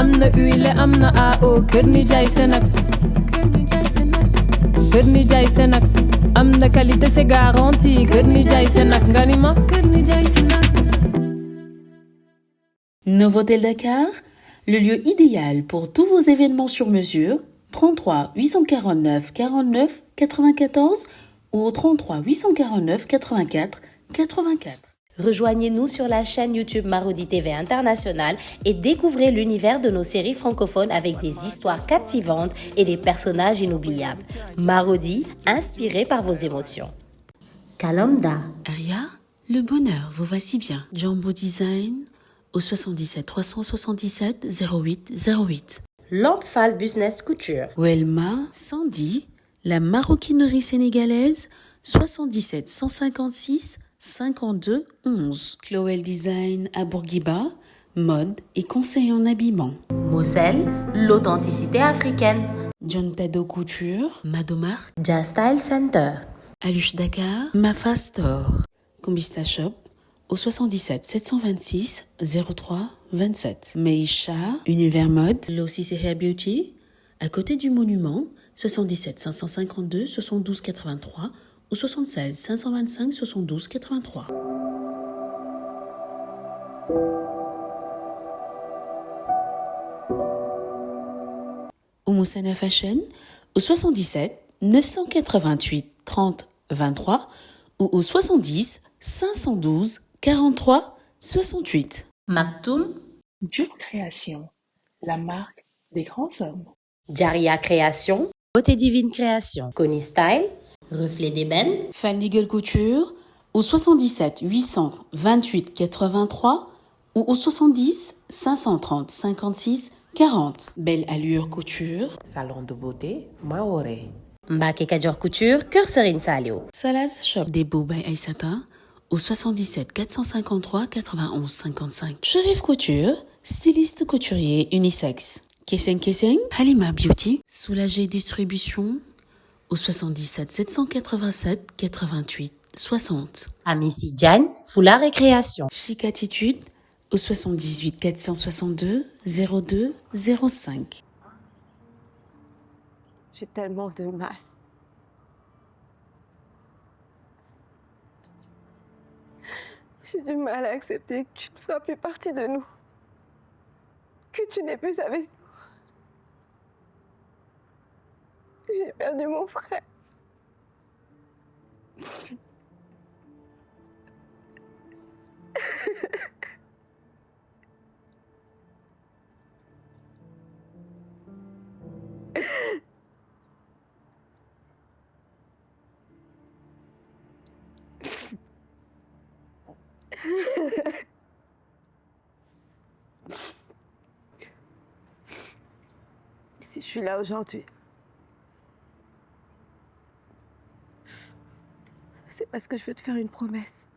amna huile amna AO kër nijaay Senac kër nijaay Senac amna qualité c'est garanti kër nijaay Senac nga ni ma kër nijaay Senac. Novotel Dakar, le lieu idéal pour tous vos événements sur mesure. 33 849 49 94 ou 33 849 84 84. Rejoignez-nous sur la chaîne YouTube Marodi TV International et découvrez l'univers de nos séries francophones avec des histoires captivantes et des personnages inoubliables. Marodi, inspiré par vos émotions. Kalomda. Aria, le bonheur vous va si bien. Jumbo Design au 77 377 08 08. Lampfal Business Couture. Welma, Sandy, la maroquinerie sénégalaise 77 156 52 11. Chloé Design à Bourguiba, mode et conseil en habillement. Moselle, l'authenticité africaine. John Tado Couture, Madomar, Jazz Style Center. Aluche Dakar, Mafa Store. Combista Shop au 77 726 03 27. Meisha, Univers Mode, Lossis et Hair Beauty, à côté du monument, 77 552 72 83 ou 76 525 72 83. Oumoussana Fashion au 77 988 30 23 ou au 70 512 43 68. Maktoum. Dieu Création, la marque des grands hommes. Jaria Création. Beauté Divine Création. Connie Style. Reflet d'ébène. Fanny Gueule Couture au 77 828 83 ou au 70 530 56 40. Belle Allure Couture. Salon de beauté Maoré. Mbake Kadior Couture, Cœur Serine Salio. Salaz Shop des Beaux by Aïssata au 77 453 91 55. Chérif Couture, styliste couturier unisexe. Kesseng Kesseng, Halima Beauty, Soulagé Distribution au 77 787 88 60. Amici Diagne, Foulard et Création. Chic Attitude au 78 462 02 05. J'ai tellement de mal. J'ai du mal à accepter que tu ne feras plus partie de nous. Que tu n'es plus avec nous. J'ai perdu mon frère. Si je suis là aujourd'hui, c'est parce que je veux te faire une promesse.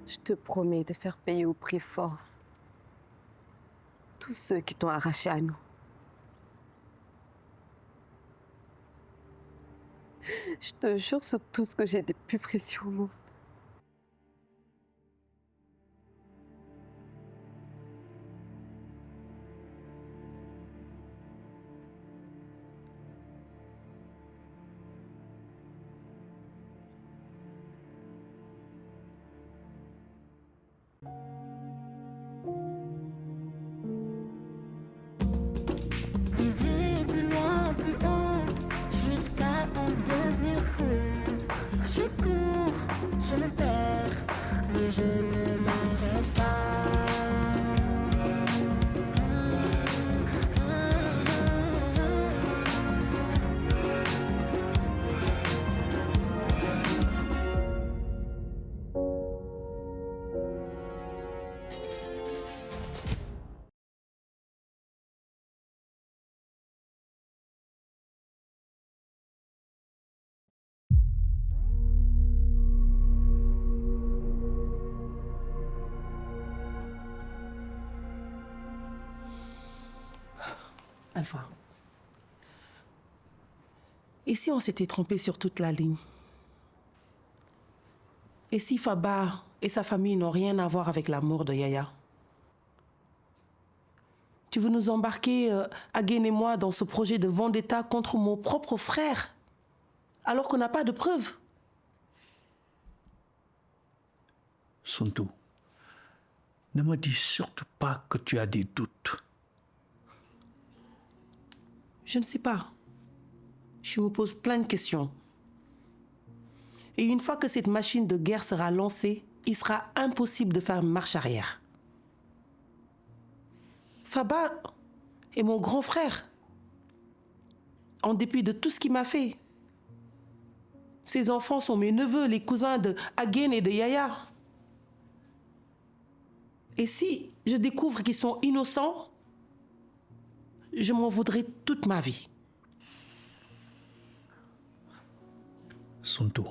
Je te promets de faire payer au prix fort tous ceux qui t'ont arraché à nous. Je te jure sur tout ce que j'ai de plus précieux au monde. Viser plus loin, plus haut, jusqu'à en devenir fou. Je cours, je me perds, mais je ne m'arrête pas. Alpha. Et si on s'était trompé sur toute la ligne? Et si Faba et sa famille n'ont rien à voir avec la mort de Yaya? Tu veux nous embarquer, Agen et moi, dans ce projet de vendetta contre mon propre frère, alors qu'on n'a pas de preuves? Suntu, ne me dis surtout pas que tu as des doutes. Je ne sais pas. Je me pose plein de questions. Et une fois que cette machine de guerre sera lancée, il sera impossible de faire marche arrière. Faba est mon grand frère, en dépit de tout ce qu'il m'a fait. Ses enfants sont mes neveux, les cousins de Agen et de Yaya. Et si je découvre qu'ils sont innocents, je m'en voudrais toute ma vie. Suntu,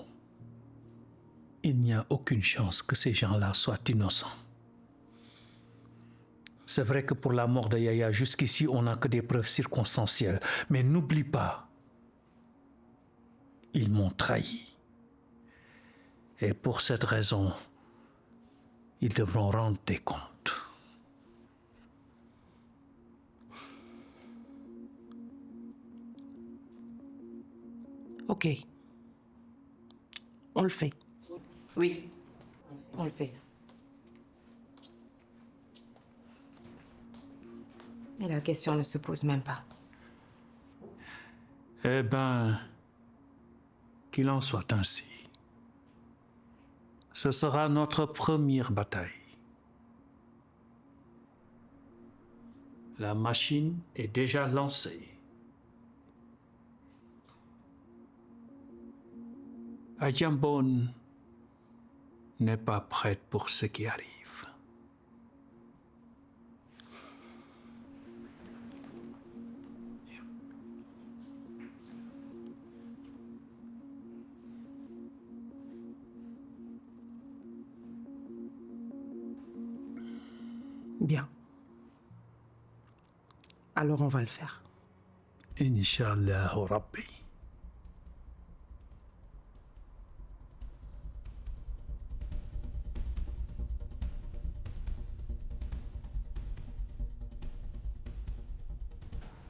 il n'y a aucune chance que ces gens-là soient innocents. C'est vrai que pour la mort de Yaya, jusqu'ici, on n'a que des preuves circonstancielles. Mais n'oublie pas, ils m'ont trahi. Et pour cette raison, ils devront rendre des comptes. Ok. On le fait. Oui, on le fait. Et la question ne se pose même pas. Eh ben, qu'il en soit ainsi. Ce sera notre première bataille. La machine est déjà lancée. Adjambon n'est pas prête pour ce qui arrive. Bien. Alors on va le faire. Inch'Allah Rabbi.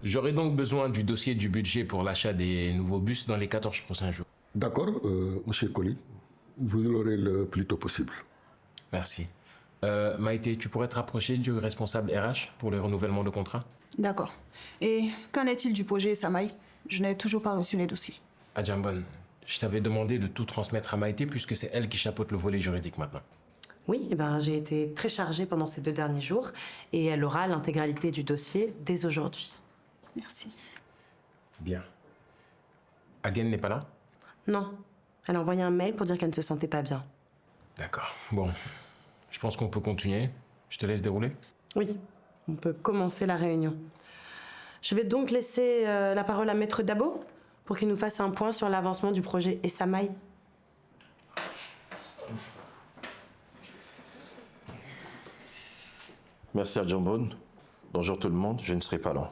J'aurai donc besoin du dossier du budget pour l'achat des nouveaux bus dans les 14 prochains jours. D'accord, monsieur Colli. Vous l'aurez le plus tôt possible. Merci. Maïté, tu pourrais te rapprocher du responsable RH pour le renouvellement de contrat? D'accord. Et qu'en est-il du projet Samaï? Je n'ai toujours pas reçu les dossiers. Adjambon, je t'avais demandé de tout transmettre à Maïté puisque c'est elle qui chapeaute le volet juridique maintenant. Oui, j'ai été très chargée pendant ces 2 derniers jours et elle aura l'intégralité du dossier dès aujourd'hui. Merci. Bien. Agen n'est pas là? Non. Elle a envoyé un mail pour dire qu'elle ne se sentait pas bien. D'accord. Bon. Je pense qu'on peut continuer. Je te laisse dérouler? Oui, on peut commencer la réunion. Je vais donc laisser la parole à Maître Dabo pour qu'il nous fasse un point sur l'avancement du projet Essamaï. Merci Adjambon. Bonjour tout le monde, je ne serai pas long.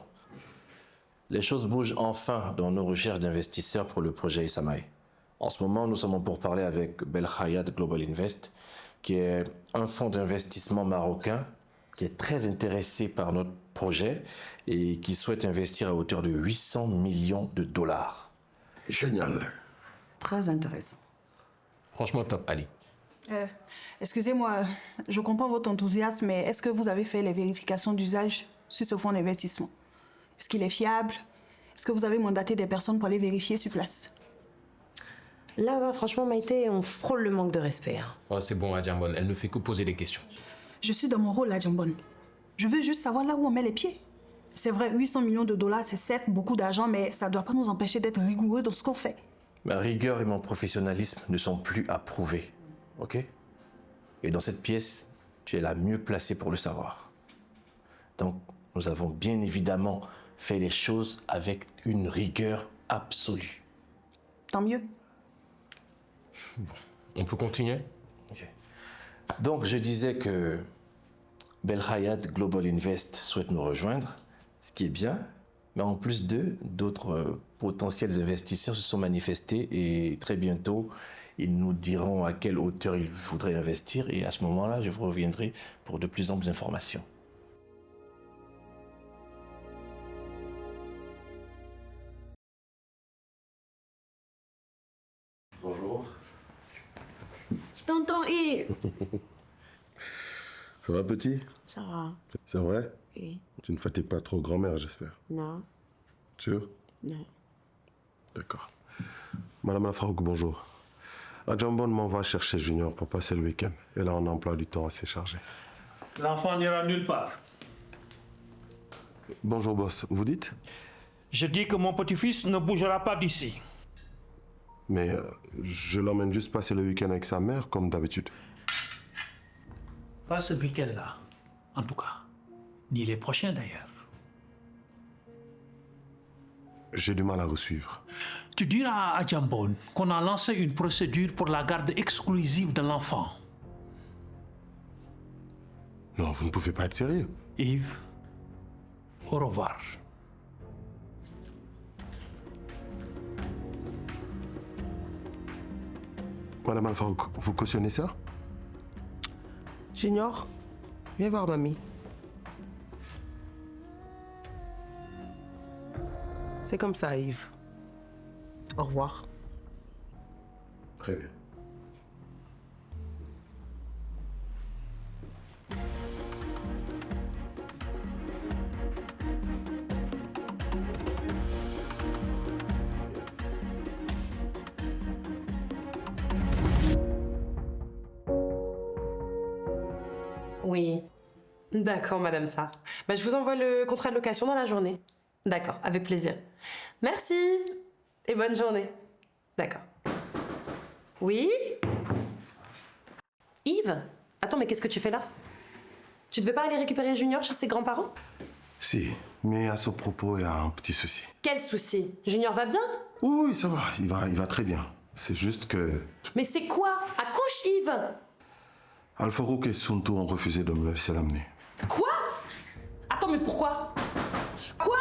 Les choses bougent enfin dans nos recherches d'investisseurs pour le projet Essamaï. En ce moment, nous sommes en pourparlers avec Belkhayat Global Invest, qui est un fonds d'investissement marocain qui est très intéressé par notre projet et qui souhaite investir à hauteur de 800 millions de dollars. Génial. Très intéressant. Franchement, top, Ali. Excusez-moi, je comprends votre enthousiasme, mais est-ce que vous avez fait les vérifications d'usage sur ce fonds d'investissement? Est-ce qu'il est fiable? Est-ce que vous avez mandaté des personnes pour aller vérifier sur place? Là, franchement, Maïté, on frôle le manque de respect. Oh, c'est bon, Adjambon, elle ne fait que poser des questions. Je suis dans mon rôle, Adjambon. Je veux juste savoir là où on met les pieds. C'est vrai, 800 millions de dollars, c'est certes beaucoup d'argent, mais ça ne doit pas nous empêcher d'être rigoureux dans ce qu'on fait. Ma rigueur et mon professionnalisme ne sont plus à prouver, ok? Et dans cette pièce, tu es la mieux placée pour le savoir. Donc, nous avons bien évidemment fait les choses avec une rigueur absolue. Tant mieux. Bon, on peut continuer? Ok. Donc, je disais que Belkhayat Global Invest souhaite nous rejoindre, ce qui est bien. Mais en plus d'eux, d'autres potentiels investisseurs se sont manifestés et très bientôt, Ils nous diront à quelle hauteur ils voudraient investir et à ce moment-là, je vous reviendrai pour de plus amples informations. Bonjour. Tonton Yves. Ça va, petit? Ça va. C'est vrai? Oui. Tu ne fatigues pas trop grand-mère, j'espère. Non. Sûr? Non. D'accord. Madame Alfarouk, bonjour. Adjambon m'envoie chercher Junior pour passer le week-end. Elle a un emploi du temps assez chargé. L'enfant n'ira nulle part. Bonjour, boss. Vous dites? Je dis que mon petit-fils ne bougera pas d'ici. Mais je l'emmène juste passer le week-end avec sa mère, comme d'habitude. Pas ce week-end-là, en tout cas. Ni les prochains, d'ailleurs. J'ai du mal à vous suivre. Tu diras à Adjambon qu'on a lancé une procédure pour la garde exclusive de l'enfant. Non, vous ne pouvez pas être sérieux. Yves, au revoir. Madame Alfarouk, vous cautionnez ça? Junior, viens voir mamie. C'est comme ça, Yves. Au revoir. Très bien. Oui. D'accord, Madame Sarr. Je vous envoie le contrat de location dans la journée. D'accord, avec plaisir. Merci et bonne journée. D'accord. Oui? Yves? Attends, mais qu'est-ce que tu fais là? Tu devais pas aller récupérer Junior chez ses grands-parents? Si, mais à ce propos, il y a un petit souci. Quel souci? Junior va bien? Oui, ça va, il va très bien. C'est juste que Mais c'est quoi? Accouche, Yves! Alfarouk et Suntu ont refusé de me laisser l'amener. Quoi? Attends, mais pourquoi? Quoi?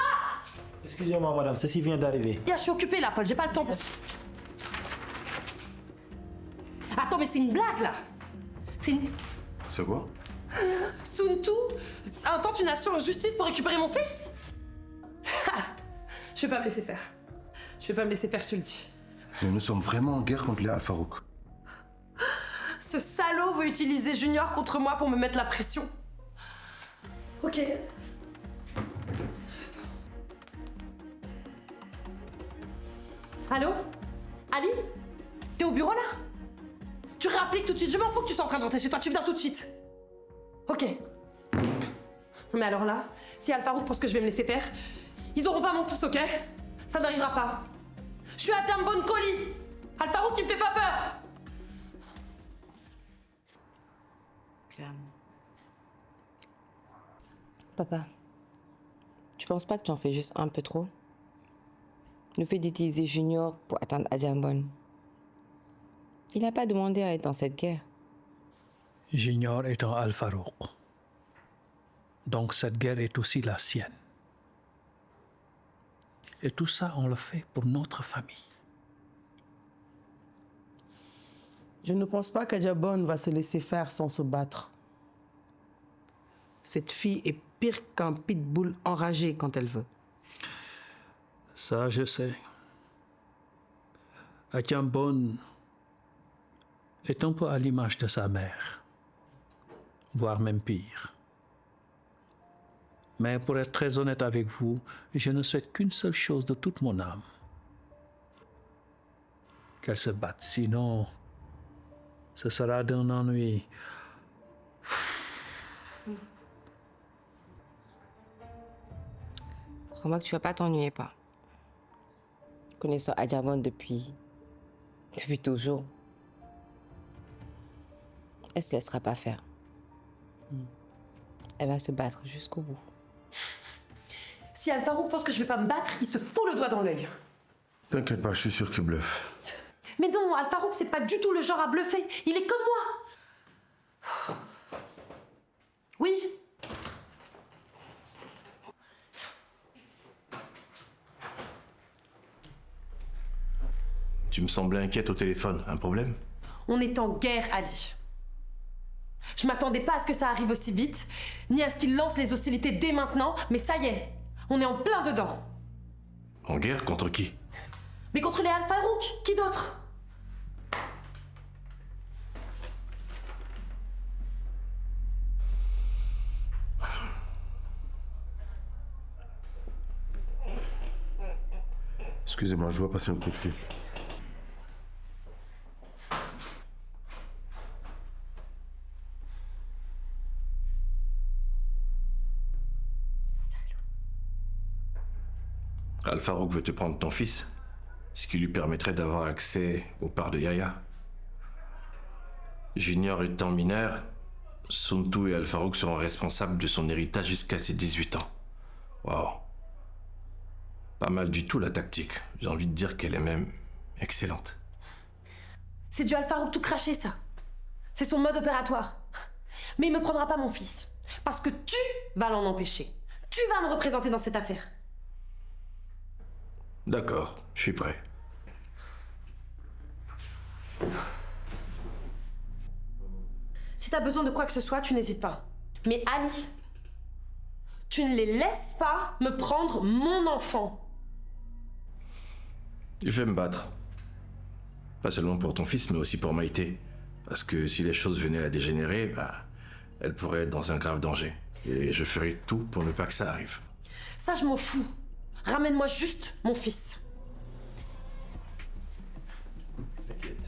Excusez-moi, madame, ceci vient d'arriver. Je suis occupée là, Paul, j'ai pas le temps pour... Attends, mais c'est une blague là! C'est quoi? Suntu intente une action en justice pour récupérer mon fils? Je vais pas me laisser faire. Je vais pas me laisser faire, je te le dis. Mais nous sommes vraiment en guerre contre les Alfarouk. Ce salaud veut utiliser Junior contre moi pour me mettre la pression. Ok. Allô? Ali? T'es au bureau là? Tu réappliques tout de suite, je m'en fous que tu sois en train de rentrer chez toi, tu viens tout de suite. Ok. Mais alors là, si Alfarouk pense que je vais me laisser faire, ils auront pas mon fils, ok? Ça n'arrivera pas. Je suis à Adjambon Koli. Alfarouk, il me fait pas peur. Papa, tu penses pas que tu en fais juste un peu trop? Le fait d'utiliser Junior pour atteindre Adjambon. Il n'a pas demandé à être dans cette guerre. Junior est un Alfarouk. Donc cette guerre est aussi la sienne. Et tout ça, on le fait pour notre famille. Je ne pense pas qu'Adjambon va se laisser faire sans se battre. Cette fille est pire qu'un pitbull enragé quand elle veut. Ça, je sais. Adjambon est un peu à l'image de sa mère, voire même pire. Mais pour être très honnête avec vous, je ne souhaite qu'une seule chose de toute mon âme. Qu'elle se batte, sinon ce sera d'un ennui. Crois-moi que tu vas pas t'ennuyer, pas. Connaissant Adjambon depuis toujours. Elle se laissera pas faire. Elle va se battre jusqu'au bout. Si Alfarouk pense que je vais pas me battre, il se fout le doigt dans l'œil. T'inquiète pas, je suis sûr qu'il bluffe. Mais non, Alfarouk, c'est pas du tout le genre à bluffer. Il est comme moi. Oui. Tu me semblais inquiète au téléphone. Un problème? On est en guerre, Ali. Je m'attendais pas à ce que ça arrive aussi vite, ni à ce qu'il lance les hostilités dès maintenant, mais ça y est, on est en plein dedans. En guerre contre qui? Mais contre les Al-Farouk, qui d'autre? Excusez-moi, je dois passer un coup de fil. Al-Farouk veut te prendre ton fils, ce qui lui permettrait d'avoir accès aux parts de Yaya. Junior étant mineur, Suntu et Al-Farouk seront responsables de son héritage jusqu'à ses 18 ans. Waouh. Pas mal du tout la tactique. J'ai envie de dire qu'elle est même excellente. C'est du Al-Farouk tout craché, ça. C'est son mode opératoire. Mais il me prendra pas mon fils. Parce que tu vas l'en empêcher. Tu vas me représenter dans cette affaire. D'accord, je suis prêt. Si t'as besoin de quoi que ce soit, tu n'hésites pas. Mais Ali, tu ne les laisses pas me prendre mon enfant. Je vais me battre. Pas seulement pour ton fils, mais aussi pour Maïté. Parce que si les choses venaient à dégénérer, elle pourrait être dans un grave danger. Et je ferai tout pour ne pas que ça arrive. Ça, je m'en fous. Ramène-moi juste mon fils. T'inquiète.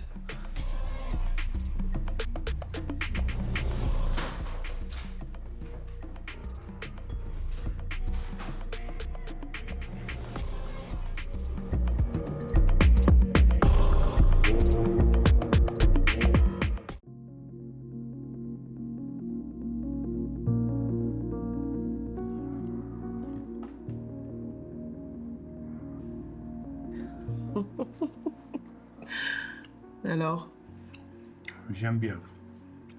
Alors? J'aime bien.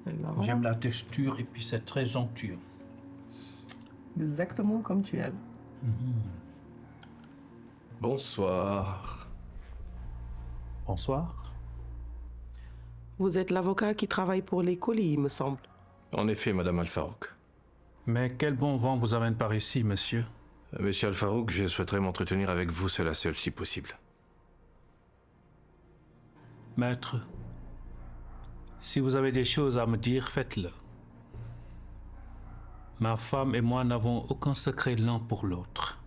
Alors? J'aime la texture et puis c'est très onctueux. Exactement comme tu aimes. Bonsoir. Bonsoir. Vous êtes l'avocat qui travaille pour les colis, il me semble. En effet, Madame Al-Farouk. Mais quel bon vent vous amène par ici, monsieur? Monsieur Al-Farouk, je souhaiterais m'entretenir avec vous seul à seul, si possible. Maître, si vous avez des choses à me dire, faites-le. Ma femme et moi n'avons aucun secret l'un pour l'autre.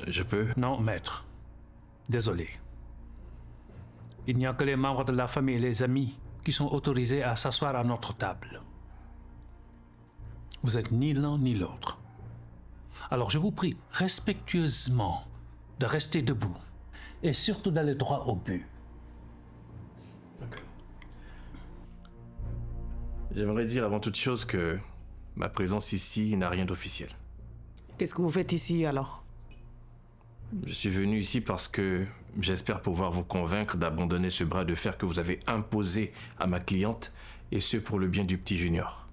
Je peux? Non, maître. Désolé. Il n'y a que les membres de la famille et les amis qui sont autorisés à s'asseoir à notre table. Vous êtes ni l'un ni l'autre. Alors je vous prie respectueusement de rester debout et surtout d'aller droit au but. J'aimerais dire avant toute chose que ma présence ici n'a rien d'officiel. Qu'est-ce que vous faites ici alors? Je suis venu ici parce que j'espère pouvoir vous convaincre d'abandonner ce bras de fer que vous avez imposé à ma cliente, et ce pour le bien du petit Junior.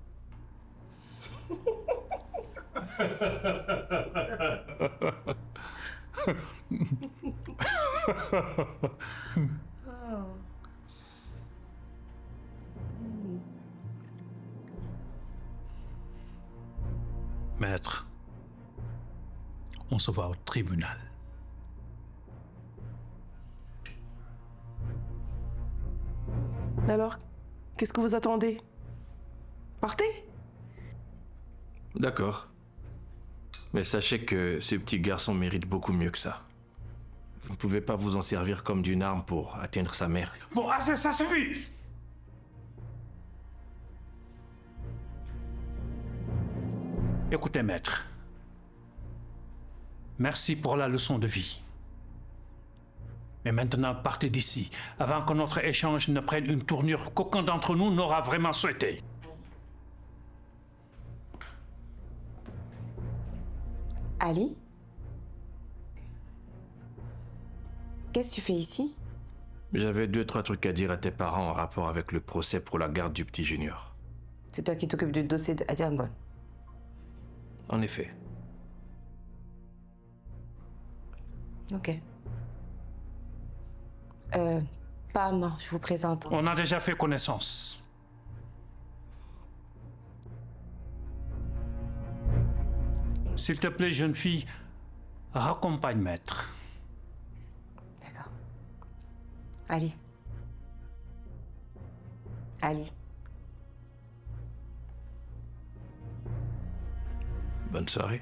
Maître, on se voit au tribunal. Alors, qu'est-ce que vous attendez? Partez? D'accord. Mais sachez que ce petit garçon mérite beaucoup mieux que ça. Vous ne pouvez pas vous en servir comme d'une arme pour atteindre sa mère. Bon, assez, ça suffit! Écoutez, maître. Merci pour la leçon de vie. Mais maintenant, partez d'ici, avant que notre échange ne prenne une tournure qu'aucun d'entre nous n'aura vraiment souhaité. Ali? Qu'est-ce que tu fais ici? J'avais 2-3 trucs à dire à tes parents en rapport avec le procès pour la garde du petit Junior. C'est toi qui t'occupes du dossier de Adjambon. En effet. Ok. Pam, je vous présente. On a déjà fait connaissance. S'il te plaît, jeune fille, raccompagne maître. D'accord. Ali. Ali. Bonne soirée.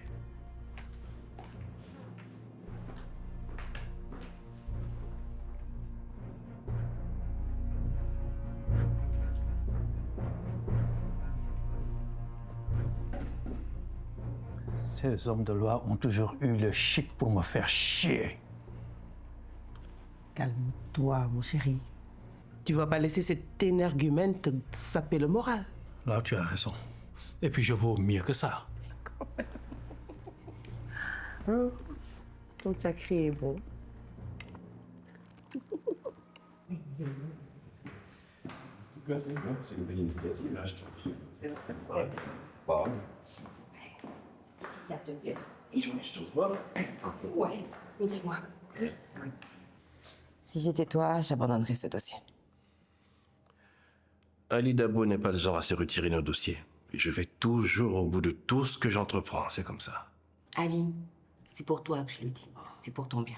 Ces hommes de loi ont toujours eu le chic pour me faire chier. Calme-toi, mon chéri. Tu vas pas laisser cet énergumène te saper le moral. Là, tu as raison. Et puis, je vaux mieux que ça. Hein? Ton sacré est bon. C'est une belle initiative, là, je te dis. Si ça te plaît. Je trouve pas. Ouais, mais dis-moi. Écoute, si j'étais toi, j'abandonnerais ce dossier. Ali Dabo n'est pas le genre à se retirer nos dossiers. Et je vais toujours au bout de tout ce que j'entreprends, c'est comme ça. Ali, c'est pour toi que je le dis. C'est pour ton bien.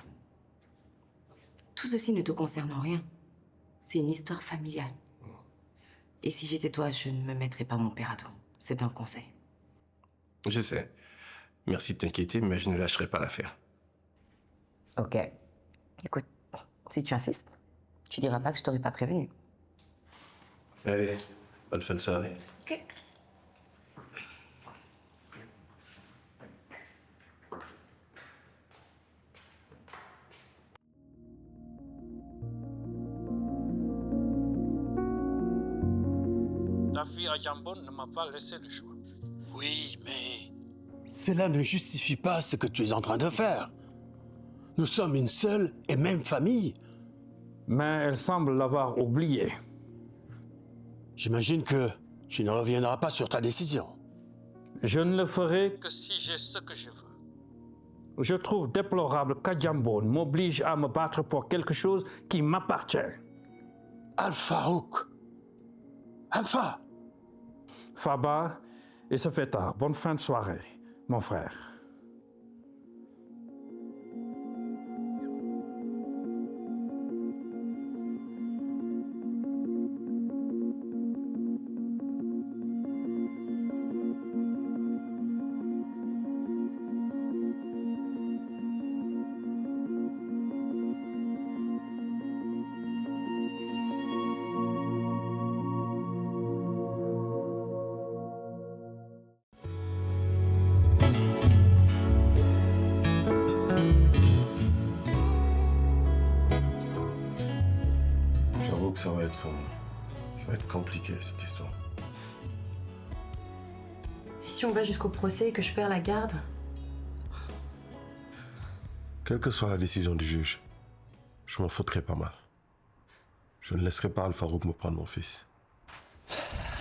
Tout ceci ne te concerne en rien. C'est une histoire familiale. Et si j'étais toi, je ne me mettrais pas mon père à dos. C'est un conseil. Je sais. Merci de t'inquiéter, mais je ne lâcherai pas l'affaire. Ok. Écoute, si tu insistes, tu diras pas que je t'aurais pas prévenu. Allez, bonne fin de soirée. Ok. Ta fille Adjambon ne m'a pas laissé le choix. Oui, mais cela ne justifie pas ce que tu es en train de faire. Nous sommes une seule et même famille. Mais elle semble l'avoir oublié. J'imagine que tu ne reviendras pas sur ta décision. Je ne le ferai que si j'ai ce que je veux. Je trouve déplorable qu'Adjambon m'oblige à me battre pour quelque chose qui m'appartient. Al-Farouk. Alpha. Faba, il se fait tard. Bonne fin de soirée, mon frère. J'avoue que ça va être compliqué, cette histoire. Et si on va jusqu'au procès et que je perds la garde? Quelle que soit la décision du juge, je m'en foutrais pas mal. Je ne laisserai pas Al-Farouk me prendre mon fils.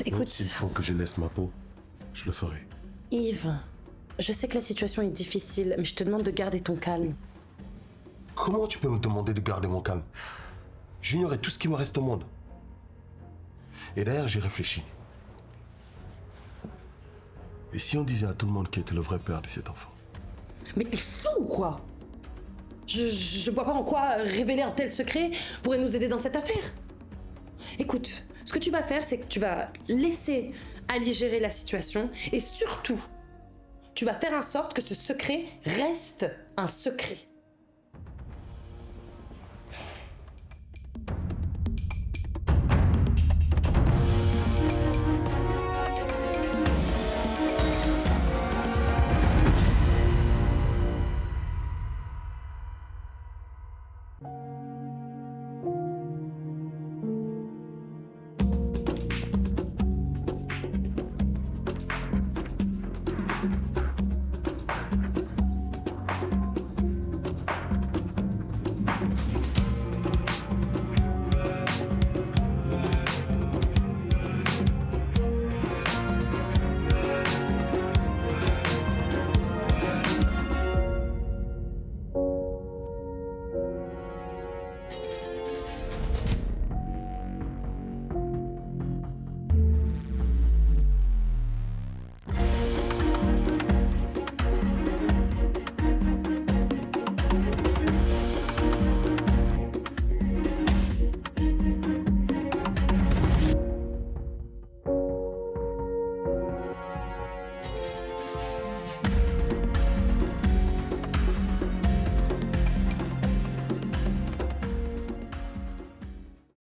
Écoute... Donc, s'il faut que je laisse ma peau, je le ferai. Yves, je sais que la situation est difficile, mais je te demande de garder ton calme. Comment tu peux me demander de garder mon calme? J'ignorais tout ce qui me reste au monde. Et d'ailleurs, j'ai réfléchi. Et si on disait à tout le monde qui était le vrai père de cet enfant? Mais t'es fou ou quoi? Je vois pas en quoi révéler un tel secret pourrait nous aider dans cette affaire. Écoute, ce que tu vas faire, c'est que tu vas laisser Ali gérer la situation et surtout, tu vas faire en sorte que ce secret reste un secret.